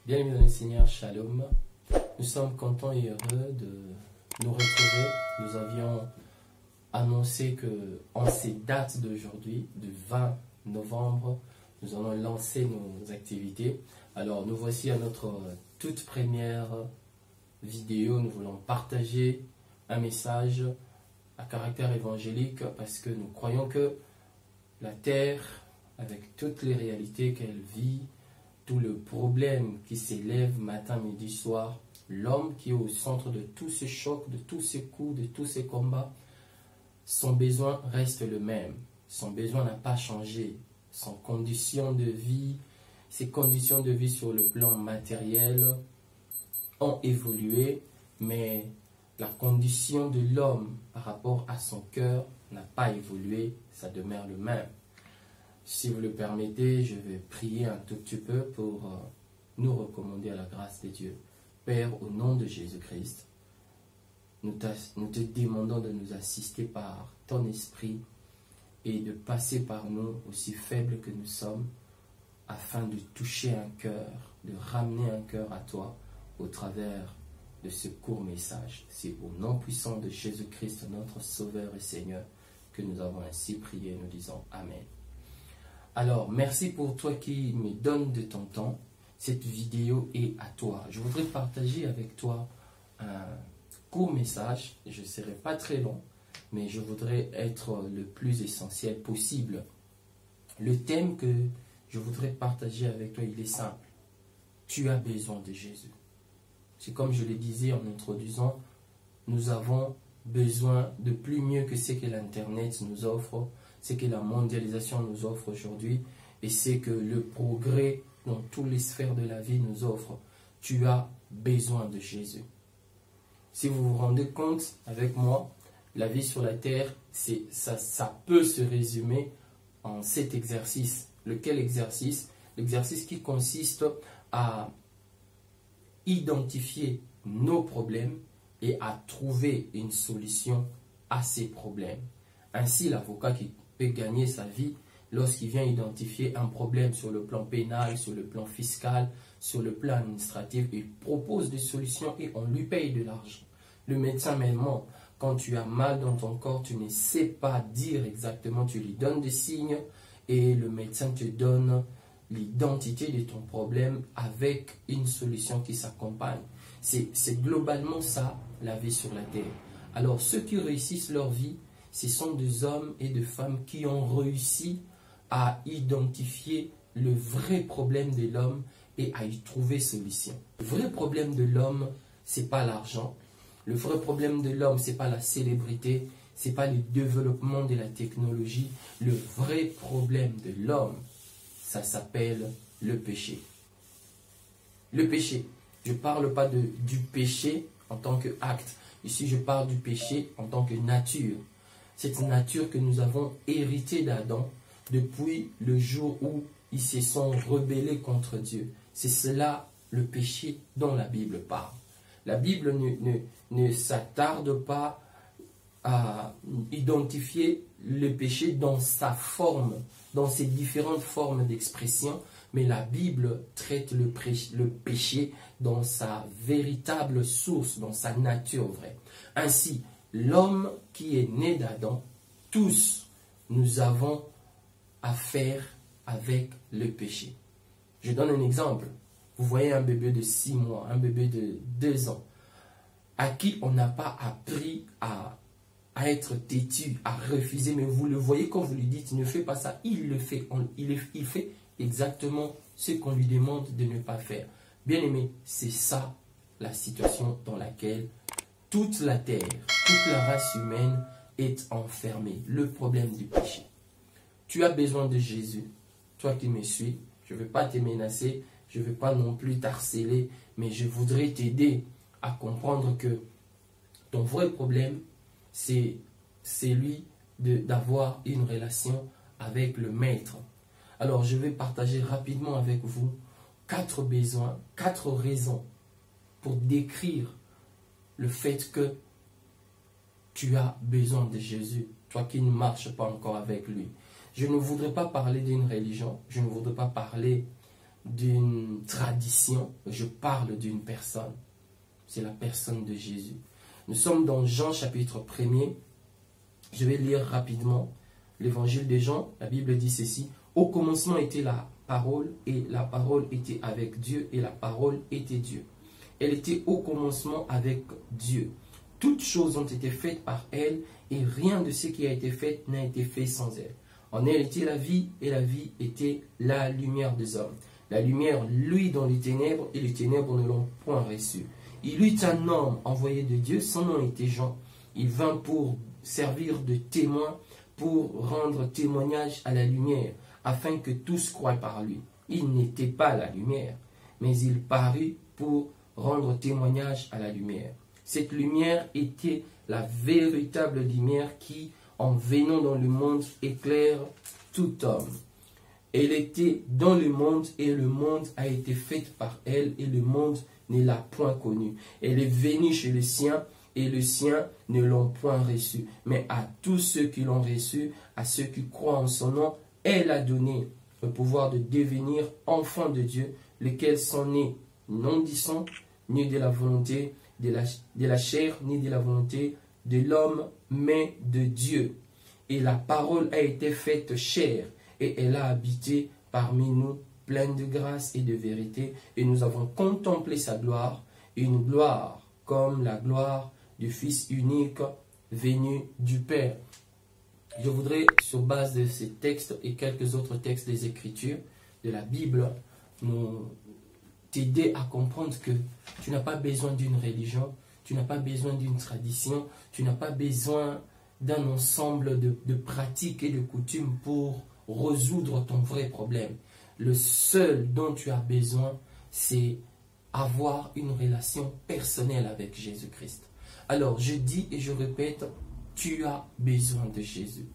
Bien-aimés dans le Seigneur, Shalom. Nous sommes contents et heureux de nous retrouver. Nous avions annoncé que en ces dates d'aujourd'hui, du 20 novembre, nous allons lancer nos activités. Alors nous voici à notre toute première vidéo. Nous voulons partager un message à caractère évangélique parce que nous croyons que la terre, avec toutes les réalités qu'elle vit, tout le problème qui s'élève matin, midi, soir, l'homme qui est au centre de tous ces chocs, de tous ces coups, de tous ces combats, son besoin reste le même. Son besoin n'a pas changé. Ses conditions de vie sur le plan matériel ont évolué, mais la condition de l'homme par rapport à son cœur n'a pas évolué, ça demeure le même. Si vous le permettez, je vais prier un tout petit peu pour nous recommander à la grâce de Dieu. Père, au nom de Jésus-Christ, nous te demandons de nous assister par ton esprit et de passer par nous, aussi faibles que nous sommes, afin de toucher un cœur, de ramener un cœur à toi au travers de ce court message. C'est au nom puissant de Jésus-Christ, notre Sauveur et Seigneur, que nous avons ainsi prié. Nous disons Amen. Alors, merci pour toi qui me donnes de ton temps. Cette vidéo est à toi. Je voudrais partager avec toi un court message. Je ne serai pas très long, mais je voudrais être le plus essentiel possible. Le thème que je voudrais partager avec toi, il est simple. Tu as besoin de Jésus. C'est comme je le disais en introduisant, nous avons besoin de plus mieux que ce que l'Internet nous offre, ce que la mondialisation nous offre aujourd'hui et c'est que le progrès dans toutes les sphères de la vie nous offre. Tu as besoin de Jésus. Si vous vous rendez compte avec moi, la vie sur la terre, ça peut se résumer en cet exercice. Lequel exercice? L'exercice qui consiste à identifier nos problèmes et à trouver une solution à ces problèmes. Ainsi, l'avocat qui peut gagner sa vie lorsqu'il vient identifier un problème sur le plan pénal, sur le plan fiscal, sur le plan administratif, il propose des solutions et on lui paye de l'argent. Le médecin même, quand tu as mal dans ton corps, tu ne sais pas dire exactement, tu lui donnes des signes et le médecin te donne l'identité de ton problème avec une solution qui s'accompagne. C'est globalement ça, la vie sur la terre. Alors, ceux qui réussissent leur vie, ce sont des hommes et des femmes qui ont réussi à identifier le vrai problème de l'homme et à y trouver solution. Le vrai problème de l'homme, ce n'est pas l'argent. Le vrai problème de l'homme, ce n'est pas la célébrité, ce n'est pas le développement de la technologie. Le vrai problème de l'homme, ça s'appelle le péché. Le péché. Je ne parle pas du péché en tant qu'acte. Ici, je parle du péché en tant que nature. Cette nature que nous avons héritée d'Adam depuis le jour où ils se sont rebellés contre Dieu. C'est cela le péché dont la Bible parle. La Bible ne s'attarde pas à identifier le péché dans sa forme, dans ses différentes formes d'expression, mais la Bible traite le péché dans sa véritable source, dans sa nature vraie. Ainsi, l'homme qui est né d'Adam, tous nous avons affaire avec le péché. Je donne un exemple. Vous voyez un bébé de 6 mois, un bébé de 2 ans, à qui on n'a pas appris à être têtu, à refuser, mais vous le voyez quand vous lui dites ne fais pas ça, il le fait. Il fait exactement ce qu'on lui demande de ne pas faire. Bien aimé, c'est ça la situation dans laquelle toute la terre, toute la race humaine est enfermée. Le problème du péché. Tu as besoin de Jésus. Toi qui me suis, je ne vais pas te menacer, je ne vais pas non plus t'harceler, mais je voudrais t'aider à comprendre que ton vrai problème, c'est celui d'avoir une relation avec le Maître. Alors, je vais partager rapidement avec vous 4 besoins, 4 raisons pour décrire le fait que tu as besoin de Jésus, toi qui ne marches pas encore avec lui. Je ne voudrais pas parler d'une religion, je ne voudrais pas parler d'une tradition, je parle d'une personne. C'est la personne de Jésus. Nous sommes dans Jean chapitre 1er. Je vais lire rapidement l'évangile de Jean. La Bible dit ceci. Au commencement était la parole, et la parole était avec Dieu, et la parole était Dieu. Elle était au commencement avec Dieu. Toutes choses ont été faites par elle, et rien de ce qui a été fait n'a été fait sans elle. En elle était la vie, et la vie était la lumière des hommes. La lumière luit dans les ténèbres, et les ténèbres ne l'ont point reçue. Il eut un homme envoyé de Dieu, son nom était Jean. Il vint pour servir de témoin, pour rendre témoignage à la lumière, afin que tous croient par lui. Il n'était pas la lumière, mais il parut pour rendre témoignage à la lumière. Cette lumière était la véritable lumière qui, en venant dans le monde, éclaire tout homme. Elle était dans le monde, et le monde a été fait par elle, et le monde ne l'a point connue. Elle est venue chez les siens, et les siens ne l'ont point reçue. Mais à tous ceux qui l'ont reçue, à ceux qui croient en son nom, elle a donné le pouvoir de devenir enfants de Dieu, lesquels sont nés non du sang, ni de la volonté de la chair, ni de la volonté de l'homme, mais de Dieu. Et la parole a été faite chair, et elle a habité parmi nous, pleine de grâce et de vérité. Et nous avons contemplé sa gloire, une gloire comme la gloire du Fils unique venu du Père. Je voudrais, sur base de ces textes et quelques autres textes des Écritures, de la Bible, t'aider à comprendre que tu n'as pas besoin d'une religion, tu n'as pas besoin d'une tradition, tu n'as pas besoin d'un ensemble de pratiques et de coutumes pour résoudre ton vrai problème. Le seul dont tu as besoin, c'est avoir une relation personnelle avec Jésus-Christ. Alors, je dis et je répète, tu as besoin de Jésus.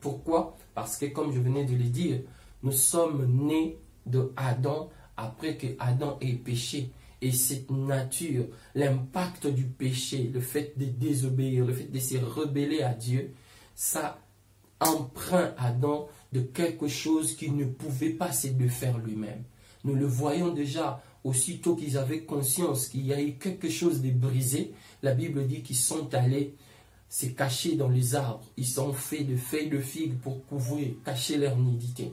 Pourquoi? Parce que, comme je venais de le dire, nous sommes nés de Adam après que Adam ait péché. Et cette nature, l'impact du péché, le fait de désobéir, le fait de se rebeller à Dieu, ça empreint Adam de quelque chose qu'il ne pouvait pas se faire lui-même. Nous le voyons déjà, aussitôt qu'ils avaient conscience qu'il y a eu quelque chose de brisé, la Bible dit qu'ils sont allés se cacher dans les arbres. Ils ont fait de feuilles de figue pour couvrir, cacher leur nudité.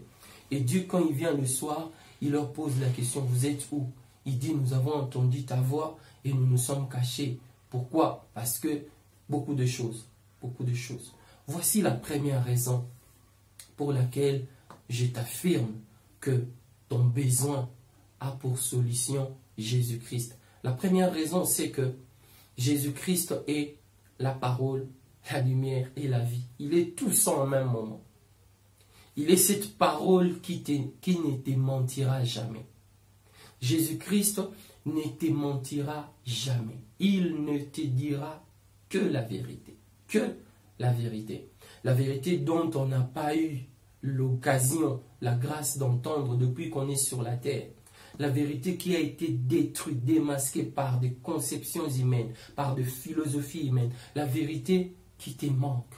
Et Dieu, quand il vient le soir, il leur pose la question, vous êtes où? Il dit, nous avons entendu ta voix et nous nous sommes cachés. Pourquoi? Parce que beaucoup de choses. Voici la première raison pour laquelle je t'affirme que ton besoin a pour solution Jésus-Christ. La première raison, c'est que Jésus-Christ est la parole, la lumière et la vie. Il est tout ça en même moment. Il est cette parole qui ne te mentira jamais. Jésus-Christ ne te mentira jamais. Il ne te dira que la vérité. Que la vérité. La vérité dont on n'a pas eu l'occasion, la grâce d'entendre depuis qu'on est sur la terre. La vérité qui a été détruite, démasquée par des conceptions humaines, par des philosophies humaines. La vérité qui te manque.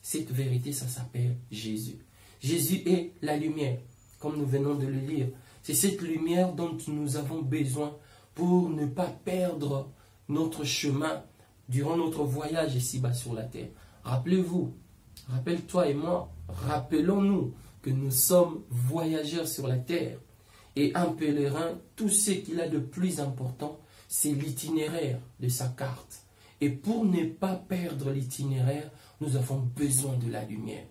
Cette vérité, ça s'appelle Jésus. Jésus est la lumière, comme nous venons de le lire. C'est cette lumière dont nous avons besoin pour ne pas perdre notre chemin durant notre voyage ici-bas sur la terre. Rappelez-vous, rappelle-toi et moi, rappelons-nous que nous sommes voyageurs sur la terre. Et un pèlerin, tout ce qu'il a de plus important, c'est l'itinéraire de sa carte. Et pour ne pas perdre l'itinéraire, nous avons besoin de la lumière.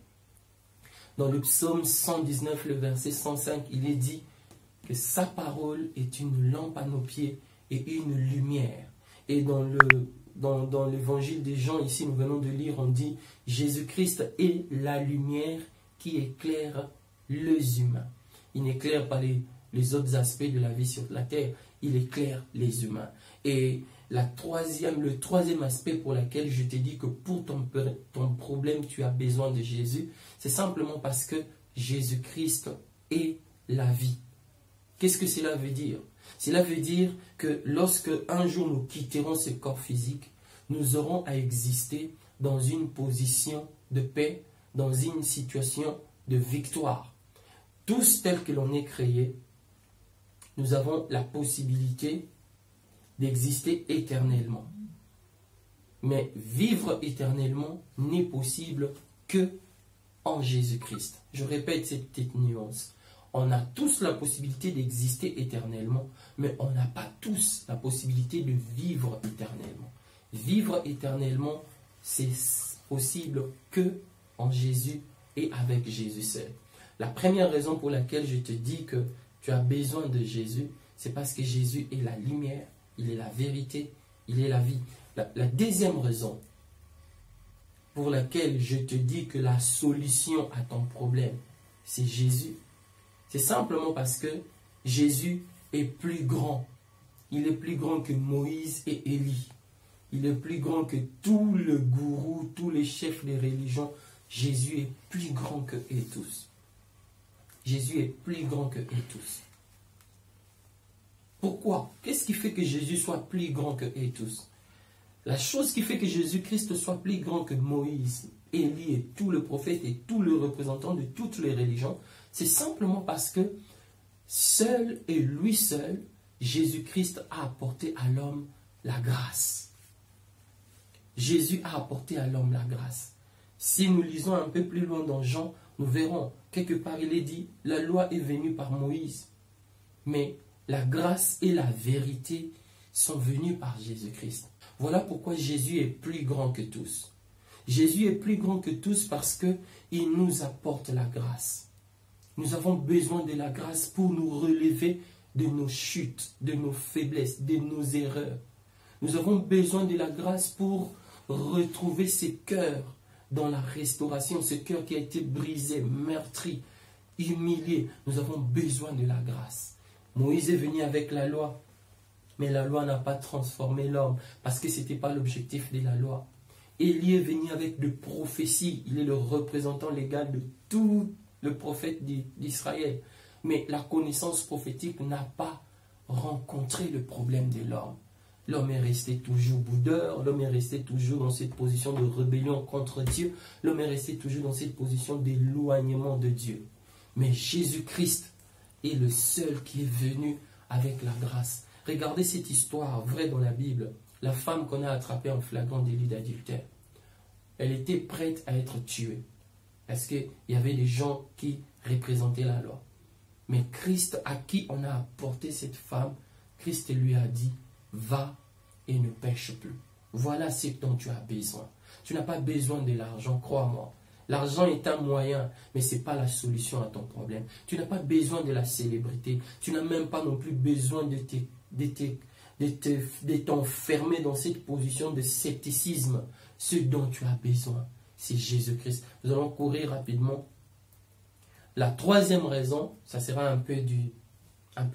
Dans le psaume 119, le verset 105, il est dit que sa parole est une lampe à nos pieds et une lumière. Et dans l'évangile de Jean, ici nous venons de lire, on dit Jésus-Christ est la lumière qui éclaire les humains. Il n'éclaire pas les autres aspects de la vie sur la terre, il éclaire les humains. Et le troisième aspect pour lequel je te dis que pour ton problème, tu as besoin de Jésus, c'est simplement parce que Jésus-Christ est la vie. Qu'est-ce que cela veut dire? Cela veut dire que lorsque un jour nous quitterons ce corps physique, nous aurons à exister dans une position de paix, dans une situation de victoire. Tous tels que l'on est créés, nous avons la possibilité d'exister éternellement. Mais vivre éternellement n'est possible que en Jésus-Christ. Je répète cette petite nuance. On a tous la possibilité d'exister éternellement, mais on n'a pas tous la possibilité de vivre éternellement. Vivre éternellement, c'est possible que en Jésus et avec Jésus seul. La première raison pour laquelle je te dis que tu as besoin de Jésus, c'est parce que Jésus est la lumière, il est la vérité, il est la vie. La deuxième raison pour laquelle je te dis que la solution à ton problème, c'est Jésus, c'est simplement parce que Jésus est plus grand. Il est plus grand que Moïse et Élie. Il est plus grand que tous les gourous, tous les chefs des religions. Jésus est plus grand que eux tous. Jésus est plus grand que eux tous. Pourquoi? Qu'est-ce qui fait que Jésus soit plus grand que eux tous? La chose qui fait que Jésus-Christ soit plus grand que Moïse, Élie et tous les prophètes et tous les représentants de toutes les religions, c'est simplement parce que seul et lui seul, Jésus-Christ a apporté à l'homme la grâce. Jésus a apporté à l'homme la grâce. Si nous lisons un peu plus loin dans Jean, nous verrons, quelque part il est dit, la loi est venue par Moïse, mais la grâce et la vérité sont venues par Jésus-Christ. Voilà pourquoi Jésus est plus grand que tous. Jésus est plus grand que tous parce qu'il nous apporte la grâce. Nous avons besoin de la grâce pour nous relever de nos chutes, de nos faiblesses, de nos erreurs. Nous avons besoin de la grâce pour retrouver ce cœur dans la restauration, ce cœur qui a été brisé, meurtri, humilié. Nous avons besoin de la grâce. Moïse est venu avec la loi, mais la loi n'a pas transformé l'homme parce que ce n'était pas l'objectif de la loi. Élie est venu avec des prophéties. Il est le représentant légal de tout le prophète d'Israël. Mais la connaissance prophétique n'a pas rencontré le problème de l'homme. L'homme est resté toujours boudeur, l'homme est resté toujours dans cette position de rébellion contre Dieu, l'homme est resté toujours dans cette position d'éloignement de Dieu. Mais Jésus-Christ est le seul qui est venu avec la grâce. Regardez cette histoire vraie dans la Bible. La femme qu'on a attrapée en flagrant délit d'adultère, elle était prête à être tuée. Parce qu'il y avait des gens qui représentaient la loi. Mais Christ, à qui on a apporté cette femme, Christ lui a dit, va et ne pêche plus. Voilà ce dont tu as besoin. Tu n'as pas besoin de l'argent, crois-moi. L'argent est un moyen, mais ce n'est pas la solution à ton problème. Tu n'as pas besoin de la célébrité. Tu n'as même pas non plus besoin de t'enfermer dans cette position de scepticisme. Ce dont tu as besoin, c'est Jésus-Christ. Nous allons courir rapidement. La troisième raison, ça sera un peu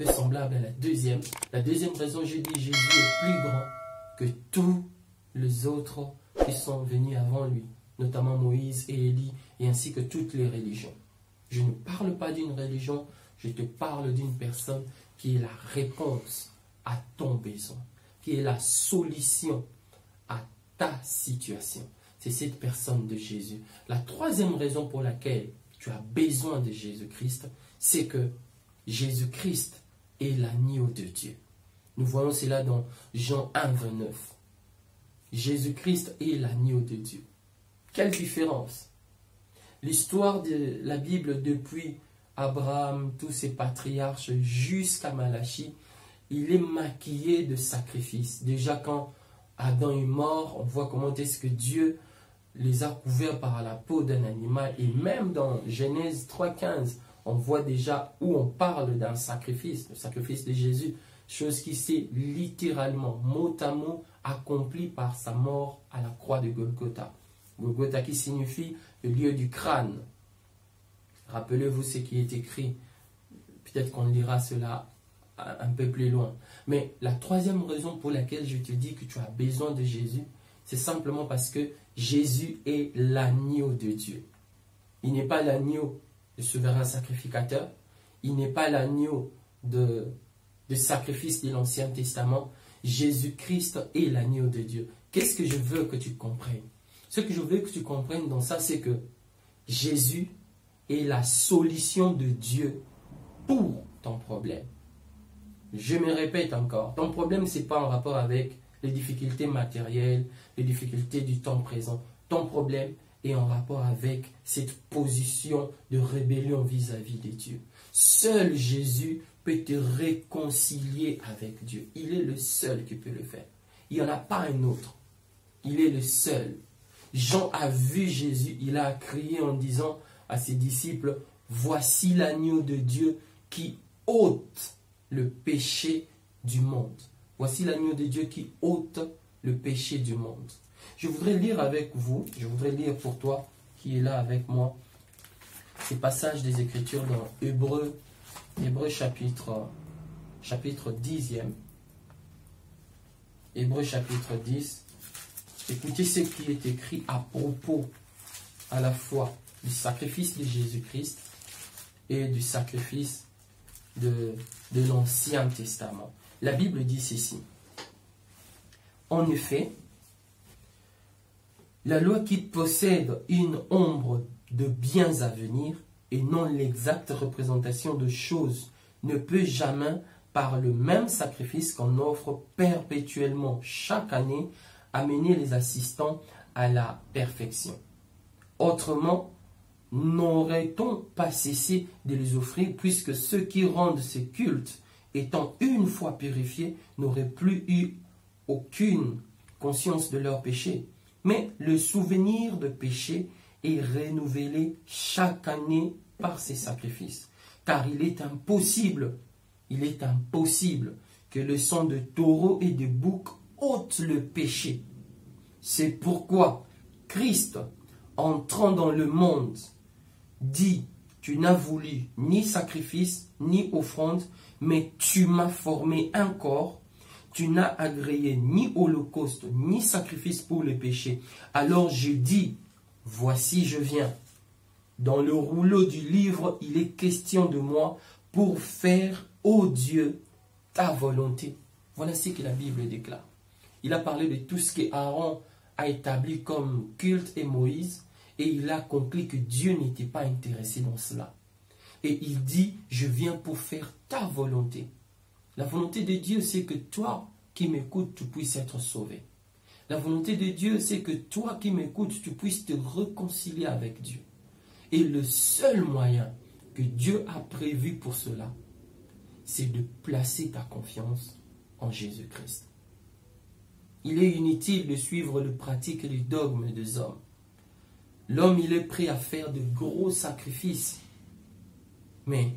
semblable à la deuxième. La deuxième raison, je dis Jésus est plus grand que tous les autres qui sont venus avant lui, notamment Moïse et Élie, et ainsi que toutes les religions. Je ne parle pas d'une religion, je te parle d'une personne qui est la réponse à ton besoin, qui est la solution à ta situation. C'est cette personne de Jésus. La troisième raison pour laquelle tu as besoin de Jésus-Christ, c'est que Jésus-Christ est l'agneau de Dieu. Nous voyons cela dans Jean 1, 29. Jésus-Christ est l'agneau de Dieu. Quelle différence! L'histoire de la Bible depuis Abraham, tous ses patriarches jusqu'à Malachie, il est maquillé de sacrifices. Déjà quand Adam est mort, on voit comment est-ce que Dieu les a couverts par la peau d'un animal. Et même dans Genèse 3,15, on voit déjà où on parle d'un sacrifice, le sacrifice de Jésus, chose qui s'est littéralement, mot à mot, accomplie par sa mort à la croix de Golgotha. Golgotha qui signifie le lieu du crâne. Rappelez-vous ce qui est écrit. Peut-être qu'on lira cela un peu plus loin. Mais la troisième raison pour laquelle je te dis que tu as besoin de Jésus, c'est simplement parce que Jésus est l'agneau de Dieu. Il n'est pas l'agneau du souverain sacrificateur. Il n'est pas l'agneau de sacrifice de l'Ancien Testament. Jésus-Christ est l'agneau de Dieu. Qu'est-ce que je veux que tu comprennes? Ce que je veux que tu comprennes dans ça, c'est que Jésus est la solution de Dieu pour ton problème. Je me répète encore, ton problème, ce n'est pas en rapport avec les difficultés matérielles, les difficultés du temps présent. Ton problème est en rapport avec cette position de rébellion vis-à-vis de Dieu. Seul Jésus peut te réconcilier avec Dieu. Il est le seul qui peut le faire. Il n'y en a pas un autre. Il est le seul. Jean a vu Jésus, il a crié en disant à ses disciples, « Voici l'agneau de Dieu qui ôte le péché du monde. » Voici l'agneau de Dieu qui ôte le péché du monde. Je voudrais lire avec vous, je voudrais lire pour toi qui est là avec moi, ces passages des Écritures dans Hébreux chapitre 10e. Hébreux chapitre 10. Écoutez ce qui est écrit à propos à la fois du sacrifice de Jésus-Christ et du sacrifice de l'Ancien Testament. La Bible dit ceci. En effet, la loi qui possède une ombre de biens à venir et non l'exacte représentation de choses ne peut jamais, par le même sacrifice qu'on offre perpétuellement chaque année, amener les assistants à la perfection. Autrement, n'aurait-on pas cessé de les offrir, puisque ceux qui rendent ces cultes, étant une fois purifiés, n'auraient plus eu aucune conscience de leur péché. Mais le souvenir de péché est renouvelé chaque année par ces sacrifices. Car il est impossible que le sang de taureau et de bouc ôte le péché. C'est pourquoi Christ, entrant dans le monde, dit, tu n'as voulu ni sacrifice, ni offrande, mais tu m'as formé un corps, tu n'as agréé ni holocauste, ni sacrifice pour le péché. Alors je dis, voici je viens. Dans le rouleau du livre, il est question de moi pour faire, ô Dieu, ta volonté. Voilà ce que la Bible déclare. Il a parlé de tout ce qu'Aaron a établi comme culte et Moïse, et il a conclu que Dieu n'était pas intéressé dans cela. Et il dit, je viens pour faire ta volonté. La volonté de Dieu, c'est que toi qui m'écoutes, tu puisses être sauvé. La volonté de Dieu, c'est que toi qui m'écoutes, tu puisses te réconcilier avec Dieu. Et le seul moyen que Dieu a prévu pour cela, c'est de placer ta confiance en Jésus-Christ. Il est inutile de suivre les pratiques et les dogmes des hommes. L'homme, il est prêt à faire de gros sacrifices. Mais,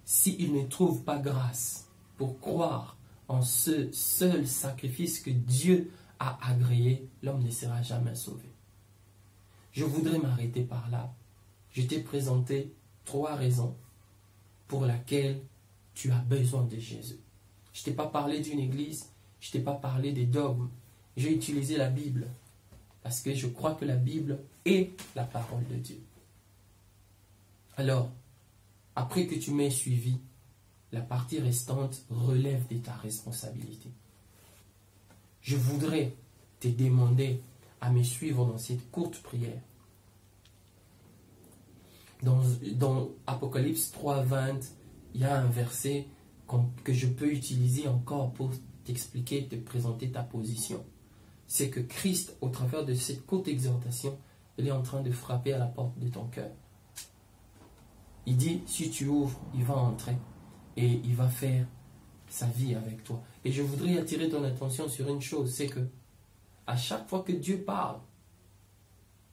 s'il ne trouve pas grâce pour croire en ce seul sacrifice que Dieu a agréé, l'homme ne sera jamais sauvé. Je voudrais m'arrêter par là. Je t'ai présenté 3 raisons pour lesquelles tu as besoin de Jésus. Je ne t'ai pas parlé d'une église, je ne t'ai pas parlé des dogmes. J'ai utilisé la Bible parce que je crois que la Bible est la parole de Dieu. Alors, après que tu m'aies suivi, la partie restante relève de ta responsabilité. Je voudrais te demander à me suivre dans cette courte prière. Dans Apocalypse 3:20, il y a un verset que je peux utiliser encore pour t'expliquer, te présenter ta position. C'est que Christ, au travers de cette courte exhortation, il est en train de frapper à la porte de ton cœur. Il dit, si tu ouvres, il va entrer et il va faire sa vie avec toi. Et je voudrais attirer ton attention sur une chose, c'est que à chaque fois que Dieu parle,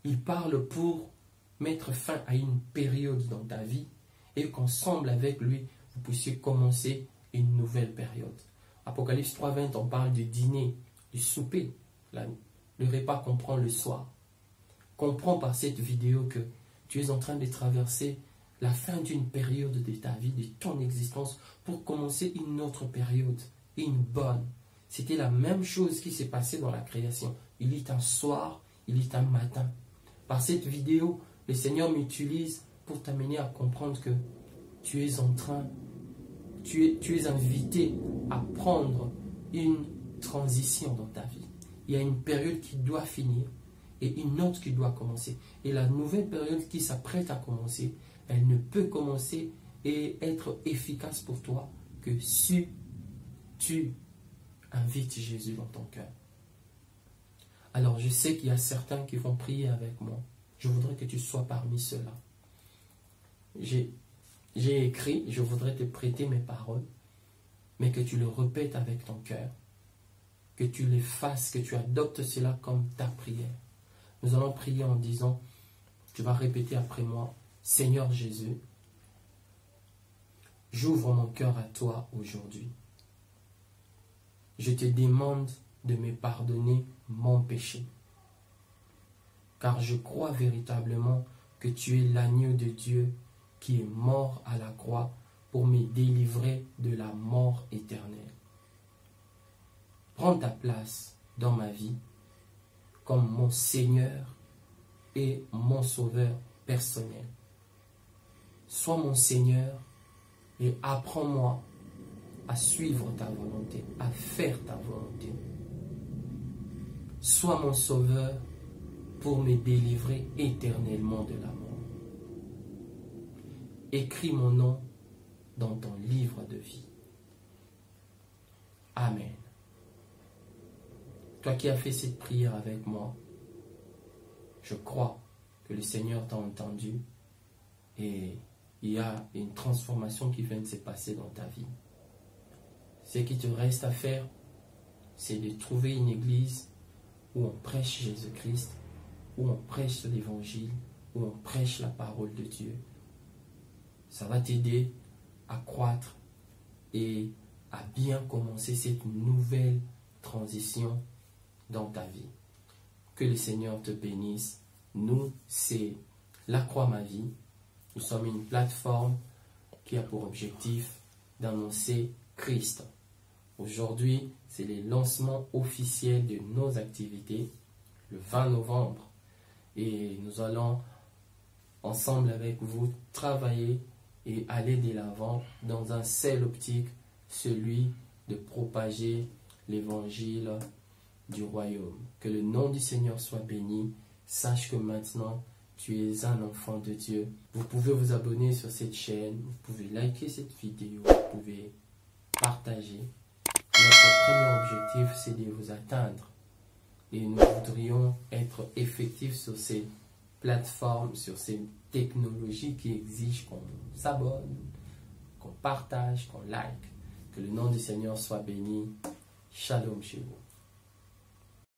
il parle pour mettre fin à une période dans ta vie et qu'ensemble avec lui, vous puissiez commencer une nouvelle période. Apocalypse 3:20, on parle du dîner, du souper, le repas qu'on prend le soir. Comprends par cette vidéo que tu es en train de traverser la fin d'une période de ta vie, de ton existence, pour commencer une autre période, et une bonne. C'était la même chose qui s'est passée dans la création. Il est un soir, il est un matin. Par cette vidéo, le Seigneur m'utilise pour t'amener à comprendre que tu es en train, tu es invité à prendre une transition dans ta vie. Il y a une période qui doit finir et une autre qui doit commencer. Et la nouvelle période qui s'apprête à commencer, elle ne peut commencer et être efficace pour toi que si tu invites Jésus dans ton cœur. Alors je sais qu'il y a certains qui vont prier avec moi. Je voudrais que tu sois parmi ceux-là. J'ai écrit, je voudrais te prêter mes paroles, mais que tu le répètes avec ton cœur, que tu les fasses, que tu adoptes cela comme ta prière. Nous allons prier en disant, tu vas répéter après moi, Seigneur Jésus, j'ouvre mon cœur à toi aujourd'hui. Je te demande de me pardonner mon péché, car je crois véritablement que tu es l'agneau de Dieu qui est mort à la croix pour me délivrer de la mort éternelle. Prends ta place dans ma vie comme mon Seigneur et mon Sauveur personnel. Sois mon Seigneur et apprends-moi à suivre ta volonté, à faire ta volonté. Sois mon Sauveur pour me délivrer éternellement de la mort. Écris mon nom dans ton livre de vie. Amen. Toi qui as fait cette prière avec moi, je crois que le Seigneur t'a entendu et il y a une transformation qui vient de se passer dans ta vie. Ce qui te reste à faire, c'est de trouver une église où on prêche Jésus-Christ, où on prêche l'évangile, où on prêche la parole de Dieu. Ça va t'aider à croître et à bien commencer cette nouvelle transition dans ta vie. Que le Seigneur te bénisse. Nous, c'est La Croix Ma Vie. Nous sommes une plateforme qui a pour objectif d'annoncer Christ. Aujourd'hui, c'est le lancement officiel de nos activités, le 20 novembre. Et nous allons, ensemble avec vous, travailler et aller de l'avant dans un seul optique, celui de propager l'évangile du royaume. Que le nom du Seigneur soit béni. Sache que maintenant, tu es un enfant de Dieu. Vous pouvez vous abonner sur cette chaîne, vous pouvez liker cette vidéo, vous pouvez partager. Notre premier objectif, c'est de vous atteindre. Et nous voudrions être effectifs sur ces plateformes, sur ces technologies qui exigent qu'on s'abonne, qu'on partage, qu'on like. Que le nom du Seigneur soit béni. Shalom chez vous.